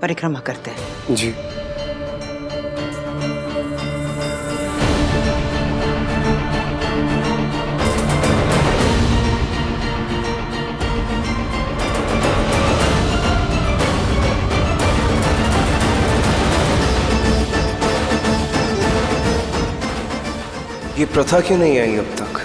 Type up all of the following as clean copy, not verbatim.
परिक्रमा करते हैं। जी। ये प्रथा क्यों नहीं आई अब तक?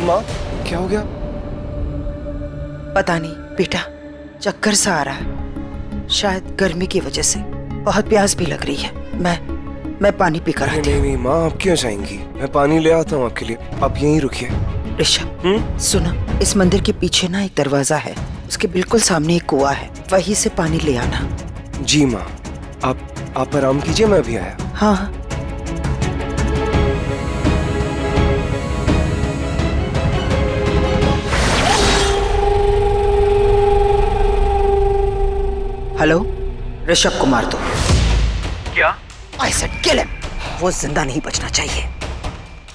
माँ, क्या हो गया? पता नहीं बेटा, चक्कर सा आ रहा है, शायद गर्मी की वजह से। बहुत प्यास भी लग रही है। मैं पानी पी कर आती हूँ। नहीं माँ, आप क्यों जाएंगी? मैं पानी ले आता हूँ आपके लिए, आप यहीं रुकिए। ऋषभ, सुनो, इस मंदिर के पीछे ना एक दरवाजा है, उसके बिल्कुल सामने एक कुआं है, वहीं से पानी ले आना। जी माँ, आप आराम कीजिए, मैं अभी आया। हाँ हाँ। हेलो, ऋषभ को मार दो। क्या? I said kill him. वो जिंदा नहीं बचना चाहिए।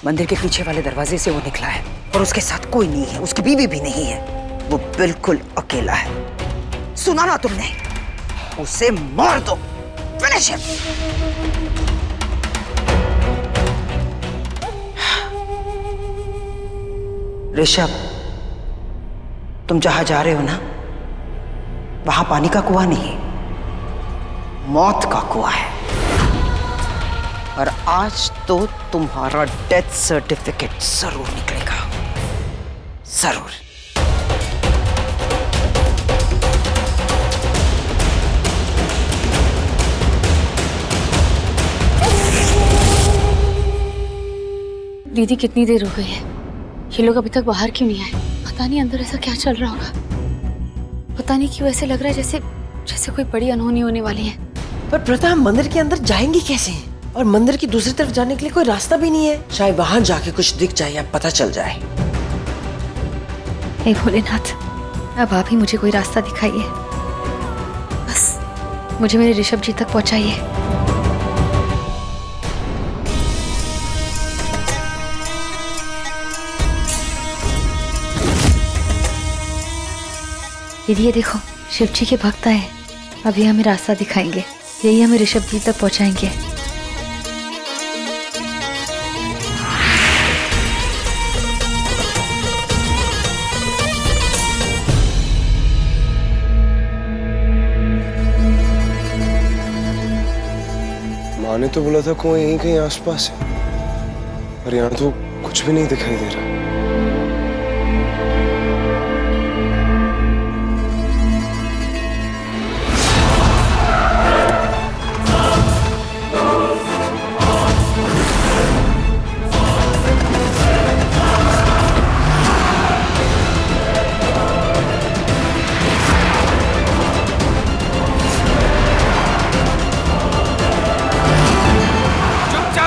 मंदिर के पीछे वाले दरवाजे से वो निकला है और उसके साथ कोई नहीं है, उसकी बीवी भी नहीं है, वो बिल्कुल अकेला है। सुना ना तुमने? उसे मार दो। Finish him. ऋषभ, तुम जहां जा रहे हो ना, वहां पानी का कुआं नहीं, मौत का कुआं है। और आज तो तुम्हारा डेथ सर्टिफिकेट जरूर निकलेगा, जरूर। दीदी, कितनी देर हो गई है, ये लोग अभी तक बाहर क्यों नहीं आए? पता नहीं अंदर ऐसा क्या चल रहा होगा। पता नहीं क्यों ऐसे लग रहा है जैसे कोई बड़ी अनहोनी होने वाली है। पर प्रथा, हम मंदिर के अंदर जाएंगे कैसे? और मंदिर की दूसरी तरफ जाने के लिए कोई रास्ता भी नहीं है। शायद वहां जाके कुछ दिख जाए या पता चल जाए। हे भोलेनाथ, अब आप ही मुझे कोई रास्ता दिखाइए। बस मुझे मेरे ऋषभ जी तक पहुंचाइए। दीदी, ये देखो, शिव जी के भक्त आए, अभी हमें रास्ता दिखाएंगे, यही हमें ऋषभ जी तक पहुंचाएंगे। माँ ने तो बोला था कुआं यहीं कहीं आसपास है, पर यहाँ तो कुछ भी नहीं दिखाई दे रहा।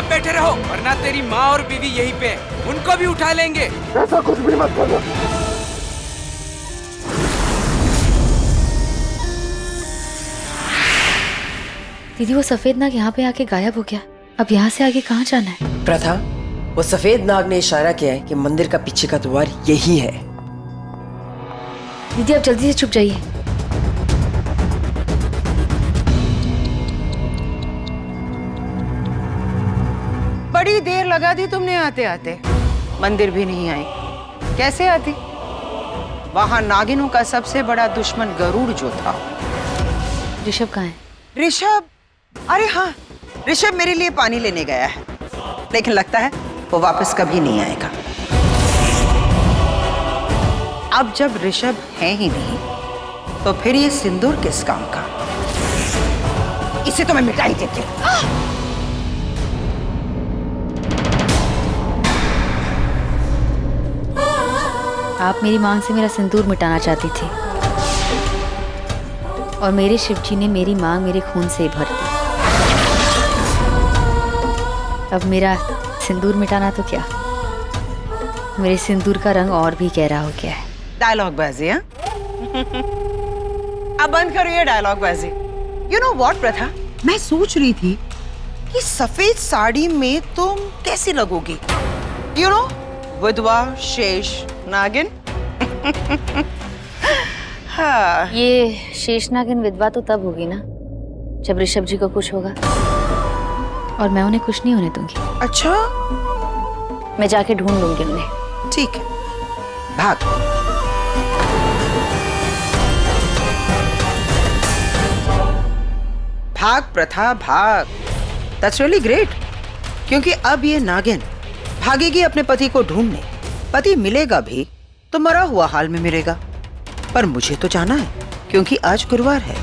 बैठे रहो, वरना तेरी माँ और बीवी यहीं पे, उनको भी उठा लेंगे। ऐसा कुछ भी मत करो। दीदी, वो सफेद नाग यहाँ पे आके गायब हो गया, अब यहाँ से आगे कहाँ जाना है? प्रथा, वो सफेद नाग ने इशारा किया है कि मंदिर का पीछे का द्वार यही है। दीदी, आप जल्दी से छुप जाइए। बड़ी देर लगा दी तुमने आते आते, मंदिर भी नहीं आई। कैसे आती? वहां नागिनों का सबसे बड़ा दुश्मन गरुड़ जो था। ऋषभ कहाँ है? ऋषभ, अरे हाँ, ऋषभ मेरे लिए पानी लेने गया है, लेकिन लगता है वो वापस कभी नहीं आएगा। अब जब ऋषभ है ही नहीं, तो फिर ये सिंदूर किस काम का? इसे तो मैं मिटा ही देती हूँ। आप मेरी मांग से मेरा सिंदूर मिटाना चाहती थी, और मेरे शिव जी ने मेरी मांग मेरे खून से भर दी। अब मेरा सिंदूर मिटाना तो क्या, मेरे सिंदूर का रंग और भी गहरा हो गया है। डायलॉग बाजी, हाँ? अब बंद करो ये डायलॉग बाजी। यू नो व्हाट प्रथा, मैं सोच रही थी कि सफेद साड़ी में तुम कैसी लगोगी, यू नो, विधवा शेष नागिन। हाँ। ये शेषनागिन विधवा तो तब होगी ना जब ऋषभ जी को कुछ होगा, और मैं उन्हें कुछ नहीं होने दूंगी। अच्छा, मैं जाके ढूंढ लूंगी उन्हें। ठीक है, भाग। भाग प्रथा, भाग। दैट्स रियली ग्रेट, क्योंकि अब ये नागिन भागेगी अपने पति को ढूंढने। पति मिलेगा भी तो मरा हुआ हाल में मिलेगा, पर मुझे तो जाना है, क्योंकि आज गुरुवार है,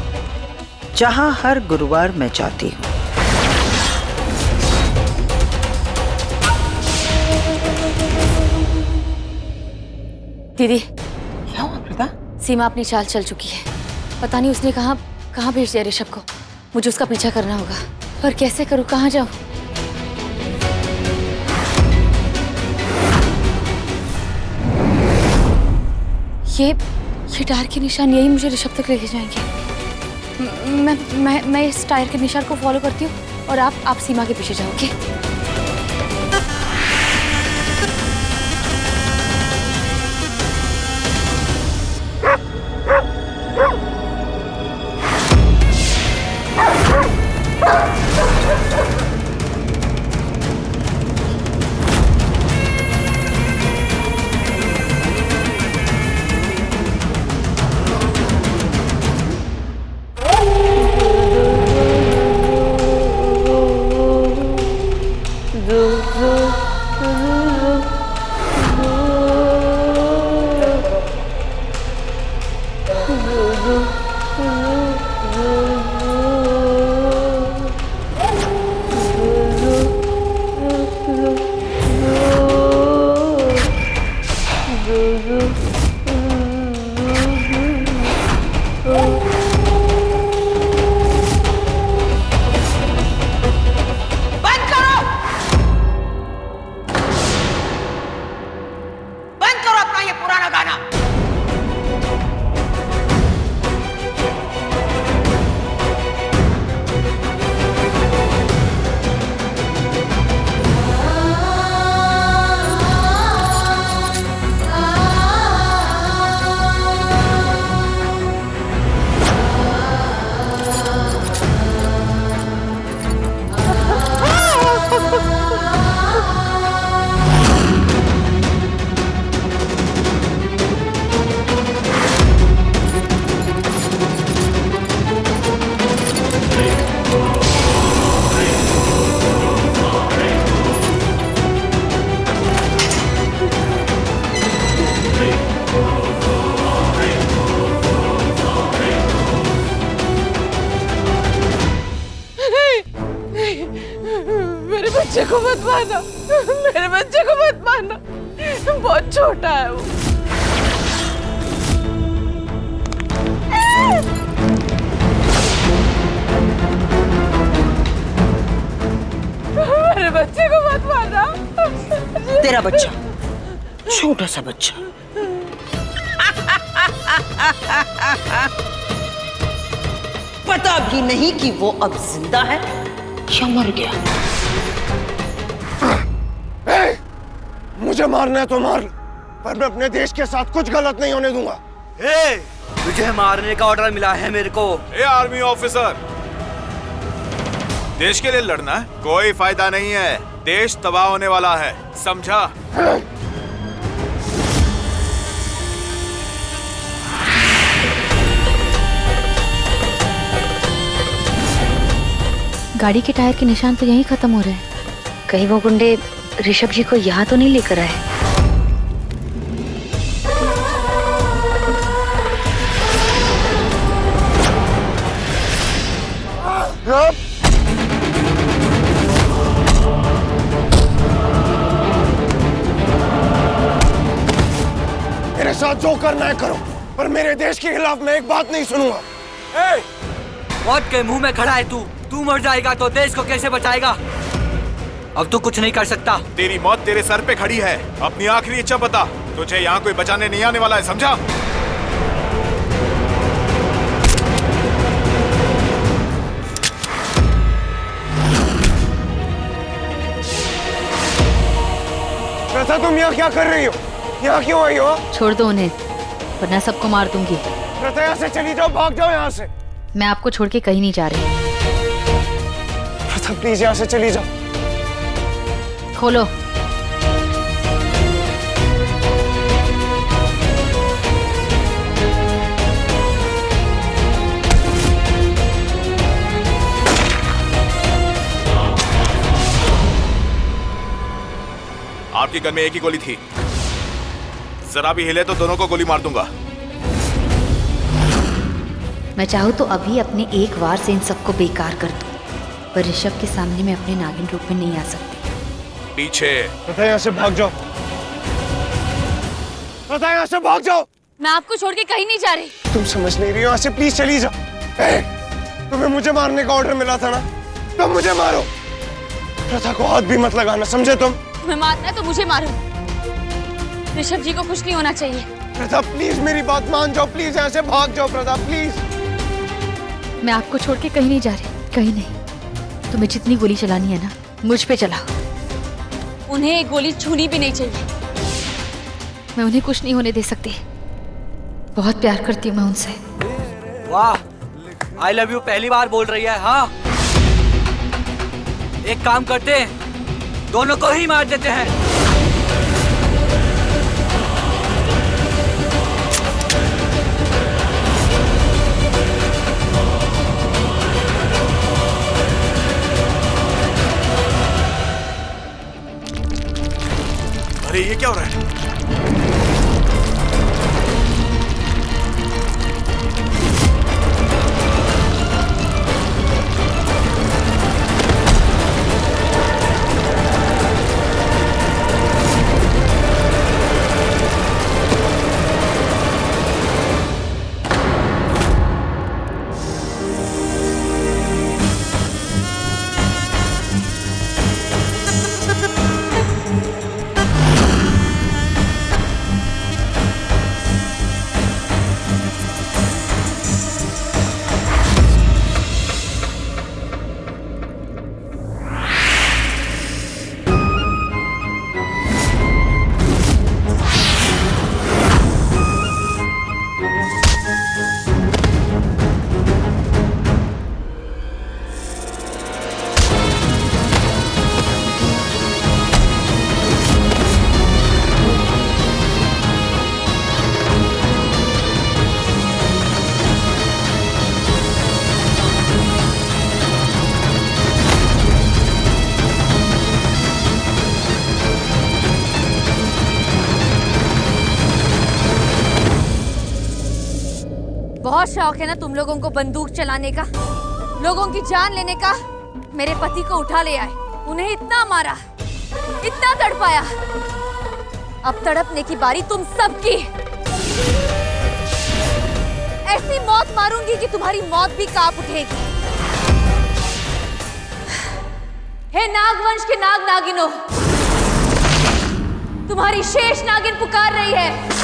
जहां हर गुरुवार मैं जाती हूँ। दीदी, क्या हुआ प्रभा? सीमा अपनी चाल चल चुकी है। पता नहीं उसने कहाँ भेज दिया ऋषभ को। मुझे उसका पीछा करना होगा, पर कैसे करूँ, कहाँ जाऊँ? ये टायर के निशान यही मुझे ऋषभ तक लेके जाएंगे। मैं इस टायर के निशान को फॉलो करती हूँ और आप सीमा के पीछे जाओगे। मेरे बच्चे को मत मारना, मेरे बच्चे को मत मारना, बहुत छोटा है वो। मेरे बच्चे को मत मारना। तेरा बच्चा, छोटा सा बच्चा। पता भी नहीं कि वो अब जिंदा है या मर गया। मुझे मारना है तो मार, पर मैं अपने देश के साथ कुछ गलत नहीं होने दूंगा। तुझे मारने का ऑर्डर मिला है मेरे को। आर्मी ऑफिसर, देश के लिए लड़ना कोई फायदा नहीं है, देश तबाह होने वाला है, समझा? गाड़ी के टायर के निशान तो यहीं खत्म हो रहे हैं। कहीं वो गुंडे ऋषभ जी को यहाँ तो नहीं लेकर आए। मेरे साथ जो करना है करो, पर मेरे देश के खिलाफ मैं एक बात नहीं सुनूंगा। मौत के मुंह में खड़ा है तू मर जाएगा तो देश को कैसे बचाएगा? अब तू कुछ नहीं कर सकता। तेरी मौत तेरे सर पे खड़ी है, अपनी आखिरी इच्छा बता, तुझे यहाँ कोई बचाने नहीं आने वाला है, समझा? प्रथा तुम यहाँ क्या कर रही हो? यहाँ क्यों आई हो? छोड़ दो उन्हें, वरना सबको मार दूंगी। प्रथा यहाँ से चली जाओ, भाग जाओ यहाँ से। मैं आपको छोड़ के कहीं नहीं जा रही। प्रथा प्लीज यहाँ से चली जाओ। खोलो। आपकी गन में एक ही गोली थी, जरा भी हिले तो दोनों को गोली मार दूंगा। मैं चाहूँ तो अभी अपने एक वार से इन सबको बेकार कर दूं, पर ऋषभ के सामने मैं अपने नागिन रूप में नहीं आ सकती। पीछे। प्रथा यहाँ से भाग जाओ। प्रथा यहाँ से भाग जाओ। मैं आपको छोड़ के कहीं नहीं जा रही। तुम समझ नहीं रही हो, यहाँ से प्लीज चली जाओ। तुम्हें मुझे मारने का ऑर्डर मिला था ना, तुम मुझे मारो। प्रथा को हाथ भी मत लगाना, समझे तुम? तुम्हें मारना है तो मुझे मारो। ऋषभ जी को कुछ नहीं होना चाहिए। प्रथा प्लीज मेरी बात मान जाओ, प्लीज यहाँ से भाग जाओ। प्रथा प्लीज। मैं आपको छोड़ के कहीं नहीं जा रही, कहीं नहीं। तुम्हें जितनी गोली चलानी है ना, मुझ पे चलाओ। उन्हें एक गोली छूनी भी नहीं चाहिए। मैं उन्हें कुछ नहीं होने दे सकती। बहुत प्यार करती हूँ मैं उनसे। वाह, आई लव यू पहली बार बोल रही है। हाँ, एक काम करते हैं, दोनों को ही मार देते हैं। अरे ये क्या हो रहा है? बहुत शौक है ना तुम लोगों को बंदूक चलाने का, लोगों की जान लेने का। मेरे पति को उठा ले आए, उन्हें इतना मारा, इतना तड़पाया। अब तड़पने की बारी तुम सबकी। ऐसी मौत मारूंगी कि तुम्हारी मौत भी कांप उठेगी। हे नागवंश के नाग नागिनो, तुम्हारी शेष नागिन पुकार रही है।